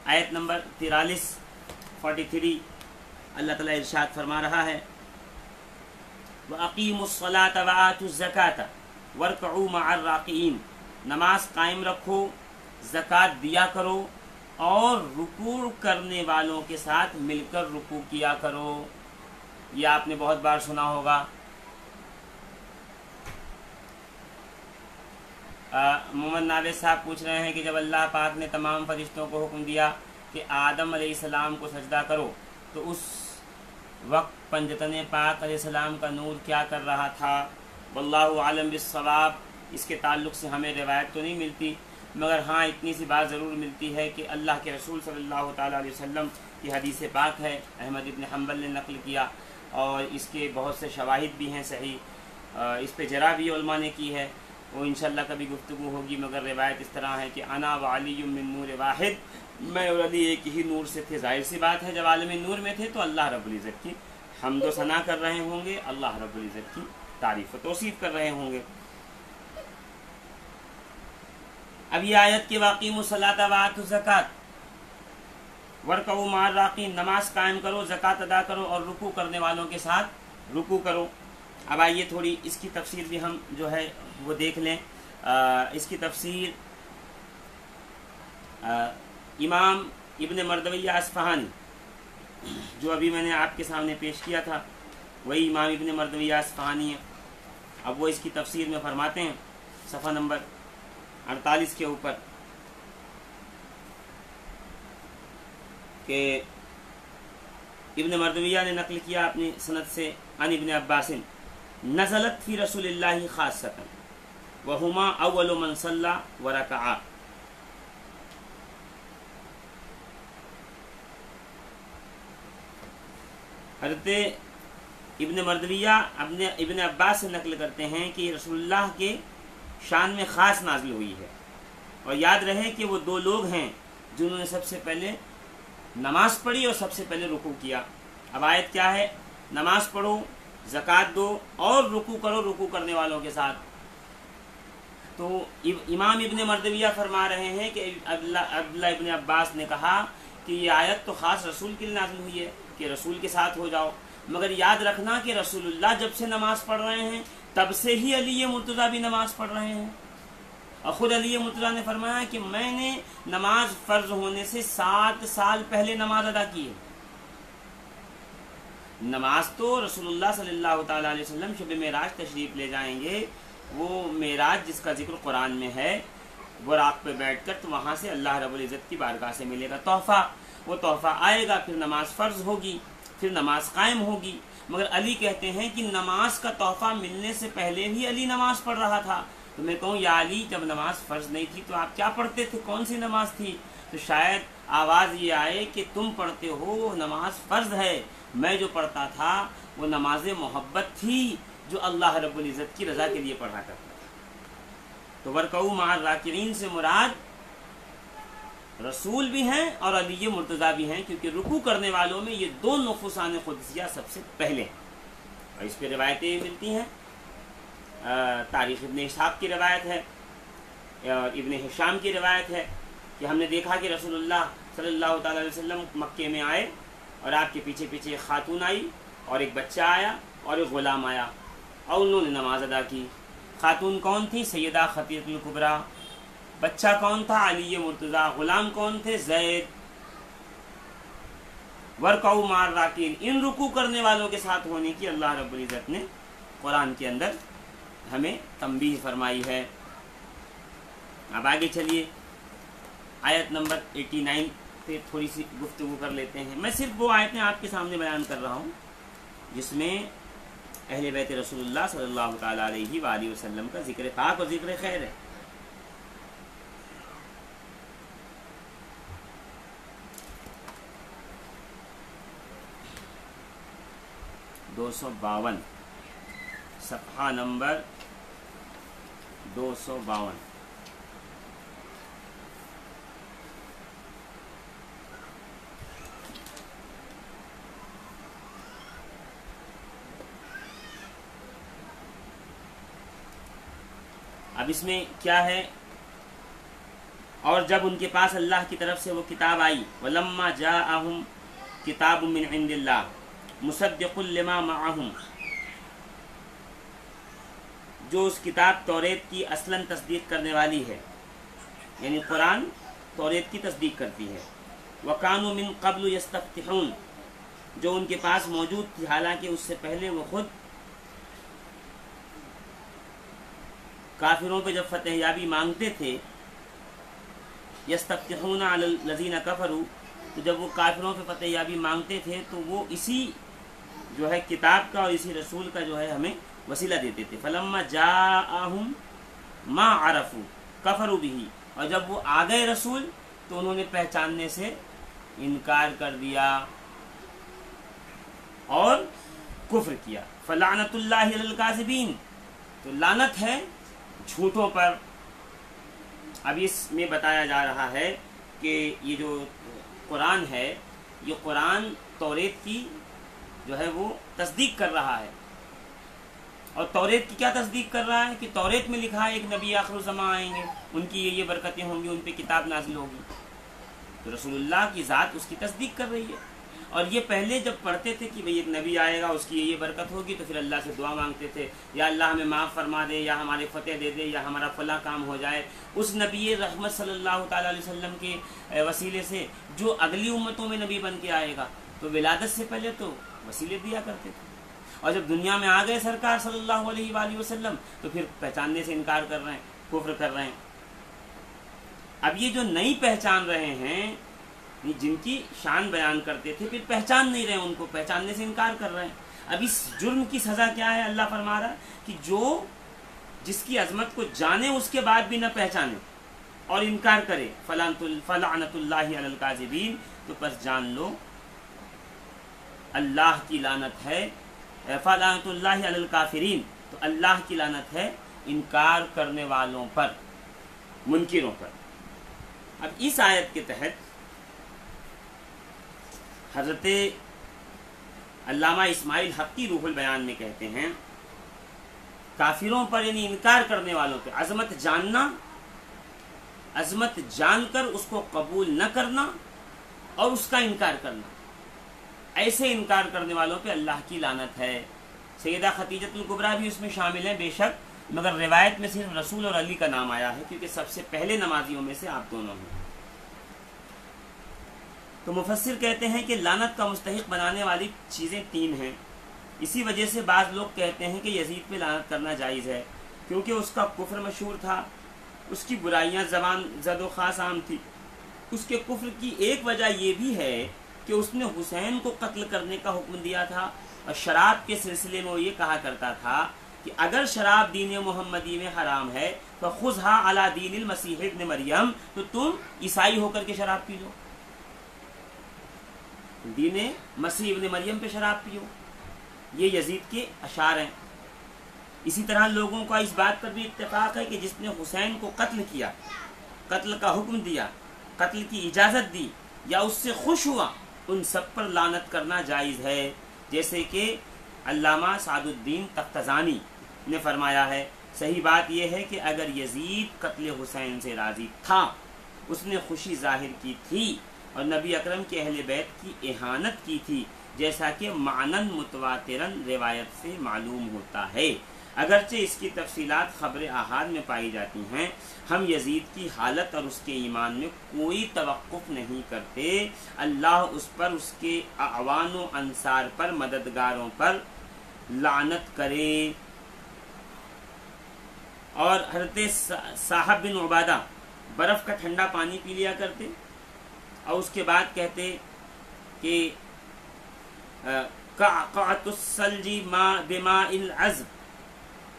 آیت نمبر 43 اللہ تعالیٰ ارشاد فرما رہا ہے وَأَقِيمُوا الصَّلَاةَ وَآتُوا الزَّكَاةَ وَارْكَعُوا مَعَ الرَّاكِعِينَ، نماز قائم رکھو، زکوٰۃ دیا کرو اور رکوع کرنے والوں کے ساتھ مل کر رکوع کیا کرو۔ یہ آپ نے بہت بار سنا ہوگا۔ محمد ناوید صاحب پوچھ رہے ہیں کہ جب اللہ پاک نے تمام فرشتوں کو حکم دیا کہ آدم علیہ السلام کو سجدہ کرو تو اس وقت پنجتن پاک علیہ السلام کا نور کیا کر رہا تھا؟ واللہ عالم بالصواب، اس کے تعلق سے ہمیں روایت تو نہیں ملتی، مگر ہاں اتنی سی بات ضرور ملتی ہے کہ اللہ کے رسول صلی اللہ تعالیٰ علیہ وسلم کی حدیث پاک ہے، احمد ابن حنبل نے نقل کیا اور اس کے بہت سے شواہد بھی ہیں صحیح، اس پہ جرح بھی علماء نے کی ہے، وہ انشاءاللہ کبھی گفتگو ہوگی، مگر روایت اس طرح ہے کہ انا وعلی من نور واحد، میں اور علی ایک ہی نور سے تھے۔ ظاہر سی بات ہے جب عالم نور میں تھے تو اللہ رب العزت کی حمد و ثنا کر رہے ہوں گے، اللہ رب العزت کی تعریف و توصیف کر رہے ہوں گے۔ اب یہ آیت کے واقعیم الصلاۃ وآتوا الزکاۃ وارکعوا مع الراکعین، نماز قائم کرو، زکوٰۃ ادا کرو اور رکوع کرنے والوں کے ساتھ رکوع کرو۔ اب آئیے تھوڑی اس کی تفسیر بھی ہم جو ہے وہ دیکھ لیں۔ اس کی تفسیر امام ابن مردویہ اصفہانی جو ابھی میں نے آپ کے سامنے پیش کیا تھا وہی امام ابن مردویہ اصفہانی ہے. اب وہ اس کی تفسیر میں فرماتے ہیں صفحہ نمبر 48 کے اوپر کہ ابن مردویہ نے نقل کیا اپنی سند سے عن ابن عباس نزلت فی رسول اللہ خاصۃ وہما اول من صلی ورکعا. حضرت ابن مردویہ ابن عباس سے نقل کرتے ہیں کہ رسول اللہ کے شان میں خاص نازل ہوئی ہے. اور یاد رہے کہ وہ دو لوگ ہیں جنہوں نے سب سے پہلے نماز پڑھی اور سب سے پہلے رکوع کیا. اب آیت کیا ہے؟ نماز پڑھو، زکوٰۃ دو اور رکوع کرو رکوع کرنے والوں کے ساتھ. تو امام ابن مردویہ فرما رہے ہیں کہ عبداللہ ابن عباس نے کہا کہ یہ آیت تو خاص رسول کے لیے نازل ہوئی ہے کہ رسول کے ساتھ ہو جاؤ، مگر یاد رکھنا کہ رسول اللہ جب سے نماز پڑھ رہے ہیں تب سے ہی علی مرتضیٰ بھی نماز پڑھ رہے ہیں. اور خود علی مرتضیٰ نے فرمایا کہ میں نے نماز فرض ہونے سے 7 سال پہلے نماز ادا کی ہے. نماز تو رسول اللہ صلی اللہ تعالیٰ علیہ وسلم شب معراج تشریف لے جائیں گے، وہ معراج جس کا ذکر قرآن میں ہے، براق پہ بیٹھ کر تو وہاں سے اللہ رب العزت کی بارگاہ سے ملے گا تحفہ. وہ تحفہ آئے گا، پھر نماز فرض ہوگی، پھر نماز قائم ہوگی. مگر علی کہتے ہیں کہ نماز کا تحفہ ملنے سے پہلے بھی علی نماز پڑھ رہا تھا. تو میں کہوں یا علی جب نماز فرض نہیں تھی تو آپ کیا پڑھتے تھے؟ کون سی نماز تھی؟ تو شاید آواز یہ آئے کہ تم پڑھتے ہو وہ نماز فرض ہے، میں جو پڑھتا تھا وہ نماز محبت تھی جو اللہ رب العزت کی رضا کے لیے پڑھا کرتا تھا. تو ورکعوا مع الراکعین سے مراد رسول بھی ہیں اور علی مرتضیٰ بھی ہیں، کیونکہ رکوع کرنے والوں میں یہ دو نفوسان قدسیہ سب سے پہلے ہیں. اور اس پہ روایتیں ملتی ہیں. تاریخ ابن اسحاق کی روایت ہے اور ابن ہشام کی روایت ہے کہ ہم نے دیکھا کہ رسول اللہ صلی اللہ تعالیٰ علیہ وسلم مکے میں آئے اور آپ کے پیچھے پیچھے ایک خاتون آئی اور ایک بچہ آیا اور ایک غلام آیا اور انہوں نے نماز ادا کی. خاتون کون تھی؟ سیدہ خدیجہ الکبریٰ. بچہ کون تھا؟ علی مرتضیٰ. غلام کون تھے؟ زید. ورکعوا مع الراکعین، ان رکوع کرنے والوں کے ساتھ ہونے کی اللہ رب العزت نے قرآن کے اندر ہمیں تنبیہ فرمائی ہے. اب آگے چلیے آیت نمبر 89 پہ تھوڑی سی گفتگو کر لیتے ہیں. میں صرف وہ آیتیں آپ کے سامنے بیان کر رہا ہوں جس میں اہل بیت رسول اللہ صلی اللہ تعالیٰ علیہ وآلہ وسلم کا ذکر پاک اور ذکر خیر ہے. (252) صفحہ نمبر 252. اب اس میں کیا ہے؟ اور جب ان کے پاس اللہ کی طرف سے وہ کتاب آئی وَلَمَّا جَاءَهُمْ كِتَابٌ مِّنْ عِندِ اللَّهِ مُصَدِّقٌ لِّمَا مَعَهُمْ، جو اس کتاب توریت کی اصلاً تصدیق کرنے والی ہے، یعنی قرآن توریت کی تصدیق کرتی ہے. وَكَانُوا مِن قَبْلُ يَسْتَفْتِحُونَ، جو ان کے پاس موجود تھی حالانکہ اس سے پہلے وہ خود کافروں پہ جب فتح یابی مانگتے تھے. یستفتحون علی الذین کفروا، تو جب وہ کافروں پہ فتح یابی مانگتے تھے تو وہ اسی جو ہے کتاب کا اور اسی رسول کا جو ہے ہمیں وسیلہ دیتے تھے. فلما جاءہم ما عرفوا کفروا بہ، اور جب وہ آ گئے رسول تو انہوں نے پہچاننے سے انکار کر دیا اور کفر کیا. فلعنت اللہ علی الکاذبین، تو لعنت ہے جھوٹوں پر. اب اس میں بتایا جا رہا ہے کہ یہ جو قرآن ہے یہ قرآن توریت کی جو ہے وہ تصدیق کر رہا ہے. اور توریت کی کیا تصدیق کر رہا ہے؟ کہ توریت میں لکھا ہے ایک نبی آخر الزمان آئیں گے، ان کی یہ برکتیں ہوں گی، ان پہ کتاب نازل ہوگی. تو رسول اللہ کی ذات اس کی تصدیق کر رہی ہے. اور یہ پہلے جب پڑھتے تھے کہ بھئی ایک نبی آئے گا اس کی یہ برکت ہوگی تو پھر اللہ سے دعا مانگتے تھے، یا اللہ ہمیں معاف فرما دے، یا ہمارے فتح دے دے، یا ہمارا فلاں کام ہو جائے. اس نبی رحمت صلی اللہ تعالیٰ علیہ وسلم کے وسیلے سے جو اگلی امتوں میں نبی بن کے آئے گا تو ولادت سے پہلے تو وسیلے دیا کرتے تھے، اور جب دنیا میں آ گئے سرکار صلی اللہ علیہ وآلہ وسلم تو پھر پہچاننے سے انکار کر رہے ہیں، کفر کر رہے ہیں. اب یہ جو نہیں پہچان رہے ہیں، جن کی شان بیان کرتے تھے پھر پہچان نہیں رہے، ان کو پہچاننے سے انکار کر رہے ہیں. اب اس جرم کی سزا کیا ہے؟ اللہ فرما رہا ہے کہ جو جس کی عظمت کو جانے اس کے بعد بھی نہ پہچانے اور انکار کرے، فلعنت اللہ علی الکاذبین، تو پس جان لو اللہ کی لعنت ہے. فلعنت اللہ علی الکافرین، تو اللہ کی لعنت ہے انکار کرنے والوں پر، منکروں پر. اب اس آیت کے تحت حضرت علامہ اسماعیل حقی روح البیان میں کہتے ہیں کافروں پر یعنی انکار کرنے والوں پہ عظمت جاننا، عظمت جان کر اس کو قبول نہ کرنا اور اس کا انکار کرنا، ایسے انکار کرنے والوں پہ اللہ کی لعنت ہے. سیدہ خدیجۃ الکبریٰ بھی اس میں شامل ہیں بے شک، مگر روایت میں صرف رسول اور علی کا نام آیا ہے کیونکہ سب سے پہلے نمازیوں میں سے آپ دونوں ہیں. تو مفسر کہتے ہیں کہ لعنت کا مستحق بنانے والی چیزیں 3 ہیں. اسی وجہ سے بعض لوگ کہتے ہیں کہ یزید پہ لعنت کرنا جائز ہے کیونکہ اس کا کفر مشہور تھا، اس کی برائیاں زبان زد و خاص عام تھی. اس کے کفر کی ایک وجہ یہ بھی ہے کہ اس نے حسین کو قتل کرنے کا حکم دیا تھا، اور شراب کے سلسلے میں وہ یہ کہا کرتا تھا کہ اگر شراب دین محمدی میں حرام ہے تو خذھا علی دین المسیح ابن مریم، تو تم عیسائی ہو کر کے شراب پی لو، دین مسیح ابن مریم پہ شراب پیو. یہ یزید کے اشعار ہیں. اسی طرح لوگوں کا اس بات پر بھی اتفاق ہے کہ جس نے حسین کو قتل کیا، قتل کا حکم دیا، قتل کی اجازت دی یا اس سے خوش ہوا، ان سب پر لعنت کرنا جائز ہے، جیسے کہ علامہ سعد الدین تفتزانی نے فرمایا ہے. صحیح بات یہ ہے کہ اگر یزید قتل حسین سے راضی تھا، اس نے خوشی ظاہر کی تھی اور نبی اکرم کے اہل بیت کی اہانت کی تھی، جیسا کہ معنن متواترن روایت سے معلوم ہوتا ہے. اگرچہ اس کی تفصیلات خبر احاد میں پائی جاتی ہیں، ہم یزید کی حالت اور اس کے ایمان میں کوئی توقف نہیں کرتے. اللہ اس پر، اس کے اعوان و انصار پر، مددگاروں پر لعنت کرے. اور حضرت صاحب بن عبادہ برف کا ٹھنڈا پانی پی لیا کرتے اور اس کے بعد کہتے کہ قعقعۃ الثلج بماء العذب،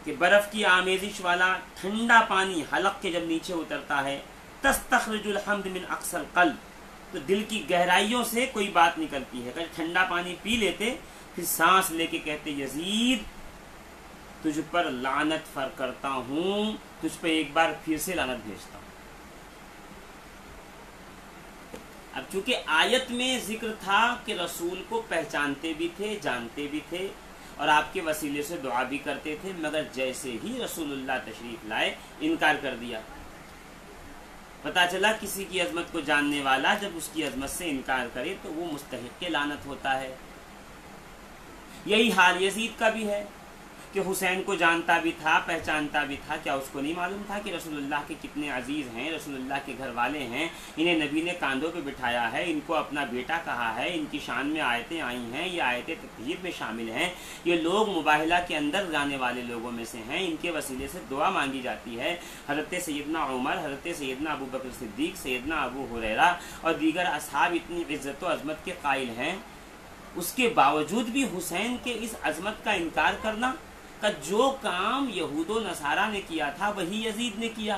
کہ برف کی آمیزش والا ٹھنڈا پانی حلق کے جب نیچے اترتا ہے، تستخرج الحمد من اقصى القلب، تو دل کی گہرائیوں سے کوئی بات نکلتی ہے. اگر ٹھنڈا پانی پی لیتے پھر سانس لے کے کہتے یزید تجھ پر لعنت فر کرتا ہوں، تجھ پہ ایک بار پھر سے لعنت بھیجتا ہوں. اب چونکہ آیت میں ذکر تھا کہ رسول کو پہچانتے بھی تھے، جانتے بھی تھے اور آپ کے وسیلے سے دعا بھی کرتے تھے، مگر جیسے ہی رسول اللہ تشریف لائے انکار کر دیا. پتہ چلا کسی کی عظمت کو جاننے والا جب اس کی عظمت سے انکار کرے تو وہ مستحق لعنت ہوتا ہے. یہی حال یزید کا بھی ہے کہ حسین کو جانتا بھی تھا، پہچانتا بھی تھا. کیا اس کو نہیں معلوم تھا کہ رسول اللہ کے کتنے عزیز ہیں، رسول اللہ کے گھر والے ہیں، انہیں نبی نے کاندھوں پہ بٹھایا ہے، ان کو اپنا بیٹا کہا ہے، ان کی شان میں آیتیں آئی ہیں، یہ آیتیں تطہیر میں شامل ہیں، یہ لوگ مباہلہ کے اندر جانے والے لوگوں میں سے ہیں، ان کے وسیلے سے دعا مانگی جاتی ہے. حضرت سیدنا عمر، حضرت سیدنا ابو بکر صدیق، سیدنا ابو ہریرہ اور دیگر اصحاب اتنی عزت و عظمت کے قائل ہیں، اس کے باوجود بھی حسین کے اس عظمت کا انکار کرنا کہ جو کام یہود و نصارہ نے کیا تھا وہی یزید نے کیا.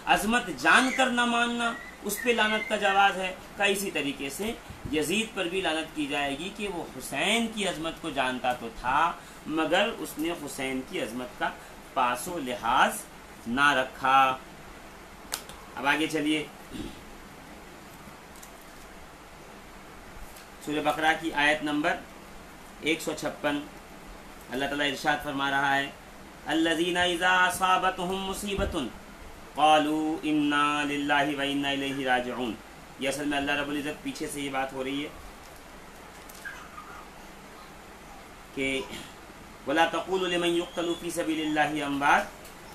عظمت جان کر نہ ماننا، اس پہ لعنت کا جواز ہے. کہ اسی طریقے سے یزید پر بھی لعنت کی جائے گی کہ وہ حسین کی عظمت کو جانتا تو تھا مگر اس نے حسین کی عظمت کا پاس و لحاظ نہ رکھا. اب آگے چلیے سورہ بقرہ کی آیت نمبر 156. اللہ تعالیٰ ارشاد فرما رہا ہے الذین اذا اصابتهم مصیبۃ قالوا انا للہ و انا الیہ راجعون. یہ اصل میں اللہ رب العزت پیچھے سے یہ بات ہو رہی ہے کہ ولا تقولوا لمن يقتل في سبيل الله اموات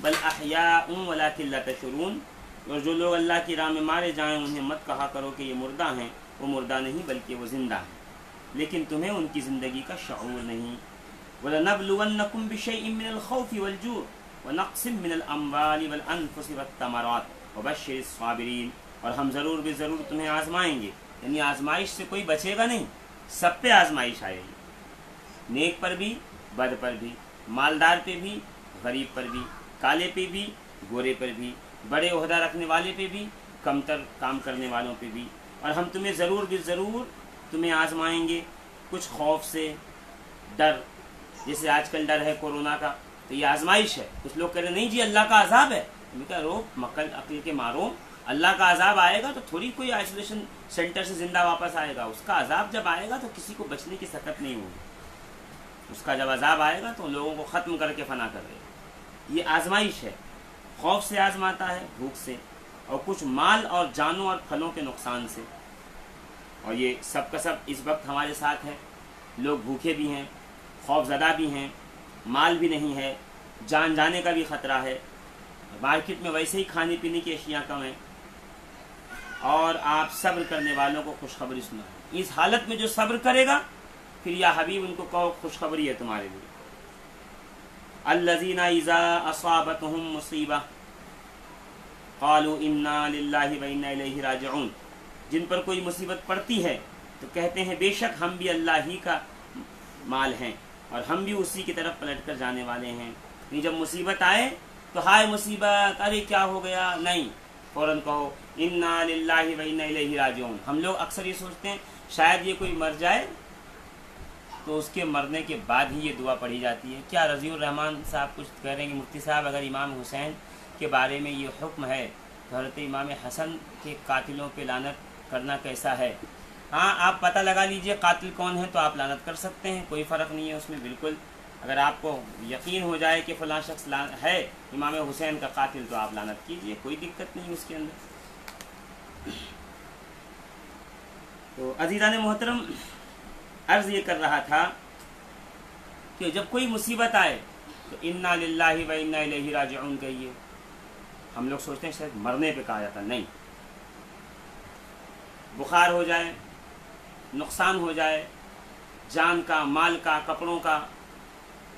بل احیاء ولکن لا تشعرون، اور جو لوگ اللہ کی راہ میں مارے جائیں انہیں مت کہا کرو کہ یہ مردہ ہیں، وہ مردہ نہیں بلکہ وہ زندہ ہیں، لیکن تمہیں ان کی زندگی کا شعور نہیں۔ وَلَنَبْلُوَنَّكُمْ بِشَيْءٍ مِّنَ الْخَوْفِ وَالْجُوعِ وَنَقْصٍ مِّنَ الْأَمْوَالِ وَالْأَنفُسِ وَالثَّمَرَاتِ وَبَشِّرِ الصَّابِرِينَ، اور ہم ضرور بے ضرور تمہیں آزمائیں گے، یعنی آزمائش سے کوئی بچے گا نہیں، سب پہ آزمائش آئے گی، نیک پر بھی بد پر بھی، مالدار پہ بھی غریب پر بھی، کالے پہ بھی گورے پر بھی، بڑے عہدہ رکھنے والے پہ بھی کمتر کام کرنے والوں پہ بھی، اور ہم تمہیں ضرور بھی ضرور تمہیں آزمائیں گے، کچھ خوف سے، ڈر، جیسے آج کل ڈر ہے کورونا کا، تو یہ آزمائش ہے۔ کچھ لوگ کہہ رہے ہیں نہیں جی اللہ کا عذاب ہے، میں کہا رو مکل عقل کے مارو، اللہ کا عذاب آئے گا تو تھوڑی کوئی آئسولیشن سینٹر سے زندہ واپس آئے گا، اس کا عذاب جب آئے گا تو کسی کو بچنے کی سکت نہیں ہوگی، اس کا جب عذاب آئے گا تو لوگوں کو ختم کر کے فنا کر دے گا۔ یہ آزمائش ہے، خوف سے آزماتا ہے، بھوک سے، اور کچھ مال اور جانوں اور پھلوں کے نقصان سے، اور یہ سب کا سب اس وقت ہمارے ساتھ ہے، لوگ بھوکے بھی ہیں، خوف زدہ بھی ہیں، مال بھی نہیں ہے، جان جانے کا بھی خطرہ ہے، مارکیٹ میں ویسے ہی کھانے پینے کی اشیاء کم ہیں، اور آپ صبر کرنے والوں کو خوشخبری سنائیں۔ اس حالت میں جو صبر کرے گا پھر یا حبیب ان کو کہو خوشخبری ہے تمہارے لیے۔ الذین اذا اصابتهم مصیبہ قالوا انا للہ وانا الیہ راجعون، جن پر کوئی مصیبت پڑتی ہے تو کہتے ہیں بے شک ہم بھی اللہ ہی کا مال ہیں اور ہم بھی اسی کی طرف پلٹ کر جانے والے ہیں۔ جب مصیبت آئے تو ہائے مصیبت، ارے کیا ہو گیا، نہیں، فوراً کہو انا للہ وانا الیہ راجعون۔ ہم لوگ اکثر یہ سوچتے ہیں شاید یہ کوئی مر جائے تو اس کے مرنے کے بعد ہی یہ دعا پڑھی جاتی ہے۔ کیا رضی الرحمان صاحب کچھ کہہ رہے ہیں کہ مفتی صاحب اگر امام حسین کے بارے میں یہ حکم ہے تو حضرت امام حسن کے قاتلوں پہ لعنت کرنا کیسا ہے؟ ہاں آپ پتہ لگا لیجئے قاتل کون ہے تو آپ لعنت کر سکتے ہیں، کوئی فرق نہیں ہے اس میں بالکل۔ اگر آپ کو یقین ہو جائے کہ فلاں شخص ہے امام حسین کا قاتل تو آپ لعنت کیجئے، کوئی دقت نہیں اس کے اندر۔ تو عزیزان محترم، عرض یہ کر رہا تھا کہ جب کوئی مصیبت آئے تو انا للہ و انا الیہ راجعون کہیے۔ ہم لوگ سوچتے ہیں شاید مرنے پہ کہا جاتا، نہیں، بخار ہو جائے، نقصان ہو جائے، جان کا، مال کا، کپڑوں کا،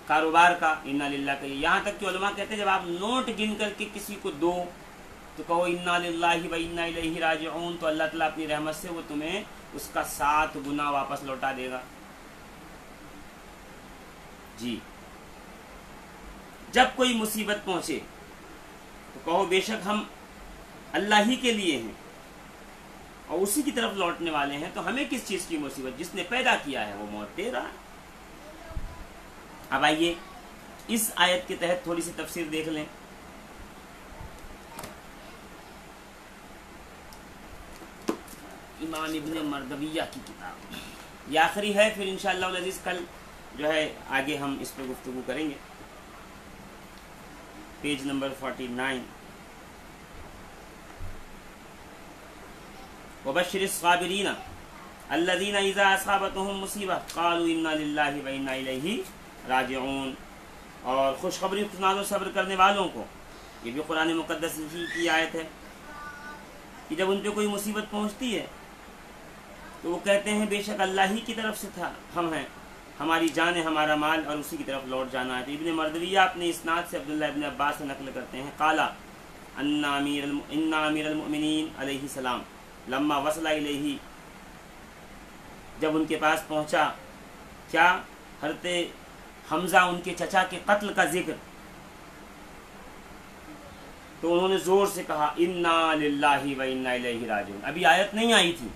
کاروبار کا، انا للہ کہیے۔ یہاں تک کہ علماء کہتے ہیں جب آپ نوٹ گن کر کے کسی کو دو تو کہو انا للہ و انا الیہ راجعون، تو اللہ تعالیٰ اپنی رحمت سے وہ تمہیں اس کا 7 گنا واپس لوٹا دے گا۔ جی، جب کوئی مصیبت پہنچے تو کہو بے شک ہم اللہ ہی کے لیے ہیں اور اسی کی طرف لوٹنے والے ہیں، تو ہمیں کس چیز کی مصیبت؟ جس نے پیدا کیا ہے وہ موت دے رہا ہے۔ اب آئیے اس آیت کے تحت تھوڑی سی تفسیر دیکھ لیں۔ امام ابن مردویہ کی کتاب یہ آخری ہے، پھر انشاءاللہ العزیز کل جو ہے آگے ہم اس پہ گفتگو کریں گے۔ Page number 49۔ وبشر الصابرین الذین اذا اصابتهم مصیبہ قالوا انا للہ وانا الیہ راجعون، اور خوشخبری سنا دو صبر کرنے والوں کو۔ یہ بھی قرآن مقدس کی آیت ہے کہ جب ان پہ کوئی مصیبت پہنچتی ہے تو وہ کہتے ہیں بے شک اللہ ہی کی طرف سے تھا ہم ہیں، ہماری جان ہے، ہمارا مال، اور اسی کی طرف لوٹ جانا ہے۔ تو ابن مردویہ اپنے اسناد سے عبداللہ ابن عباس سے نقل کرتے ہیں، قالا ان امیر المؤمنین علیہ السلام لما وصل الیہ، جب ان کے پاس پہنچا کیا؟ حضرت حمزہ ان کے چچا کے قتل کا ذکر، تو انہوں نے زور سے کہا انا للہ و انا الیہ راجعون۔ ابھی آیت نہیں آئی تھی،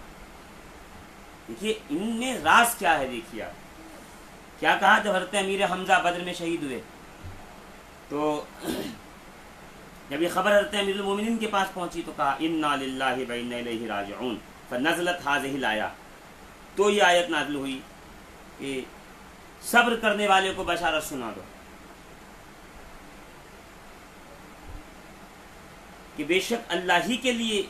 دیکھیے ان میں راز کیا ہے، دیکھیے آپ کیا کہا جب حضرت امیر حمزہ بدر میں شہید ہوئے تو جب یہ خبر حضرت امیر المومنین کے پاس پہنچی تو کہا انا للہ و انا الیہ راجعون، فنزلت هذه الآیہ، تو یہ آیت نازل ہوئی کہ صبر کرنے والے کو بشارت سنا دو کہ بے شک اللہ ہی کے لیے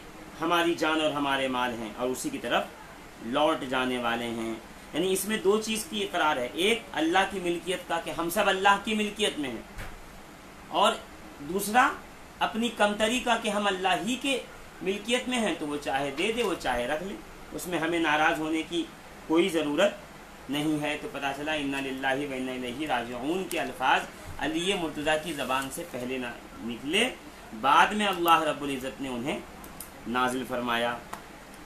ہماری جان اور ہمارے مال ہیں اور اسی کی طرف لوٹ جانے والے ہیں۔ یعنی اس میں دو چیز کی اقرار ہے، ایک اللہ کی ملکیت کا کہ ہم سب اللہ کی ملکیت میں ہیں، اور دوسرا اپنی کمتری کا کہ ہم اللہ ہی کے ملکیت میں ہیں، تو وہ چاہے دے دے، وہ چاہے رکھ لے، اس میں ہمیں ناراض ہونے کی کوئی ضرورت نہیں ہے۔ تو پتہ چلا انا للہ و انا الیہ راجعون کے الفاظ علی مرتضیٰ کی زبان سے پہلے نہ نکلے، بعد میں اللہ رب العزت نے انہیں نازل فرمایا۔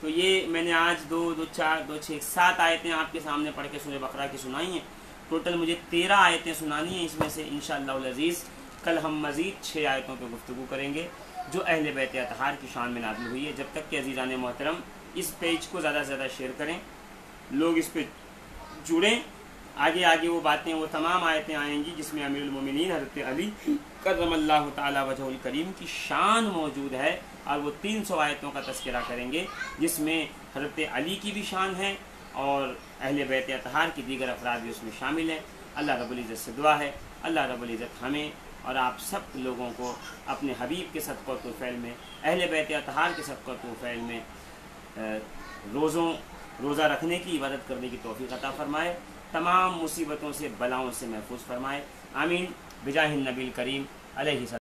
تو یہ میں نے آج 2 2 4 2 6 7 آیتیں آپ کے سامنے پڑھ کے سورہ بقرہ کی سنائی ہیں۔ ٹوٹل مجھے 13 آیتیں سنانی ہیں، اس میں سے انشاءاللہ العزیز کل ہم مزید 6 آیتوں پہ گفتگو کریں گے جو اہل بیت اطہار کی شان میں نازل ہوئی ہے۔ جب تک کہ عزیزان محترم اس پیج کو زیادہ سے زیادہ شیئر کریں، لوگ اس پہ جڑیں، آگے آگے وہ باتیں، وہ تمام آیتیں آئیں گی جس میں امیر المومنین حضرت علی کرم اللہ تعالی وجہ الکریم کی شان موجود ہے، اور وہ 300 آیتوں کا تذکرہ کریں گے جس میں حضرت علی کی بھی شان ہے اور اہل بیت اطہار کی دیگر افراد بھی اس میں شامل ہیں۔ اللہ رب العزت سے دعا ہے اللہ رب العزت ہمیں اور آپ سب لوگوں کو اپنے حبیب کے صدقہ و طفیل میں، اہل بیت اطہار کے صدقہ و طفیل میں روزہ رکھنے کی، عبادت کرنے کی توفیق عطا فرمائے، تمام مصیبتوں سے، بلاؤں سے محفوظ فرمائے، آمین بجاہ النبی الکریم علیہ السلام۔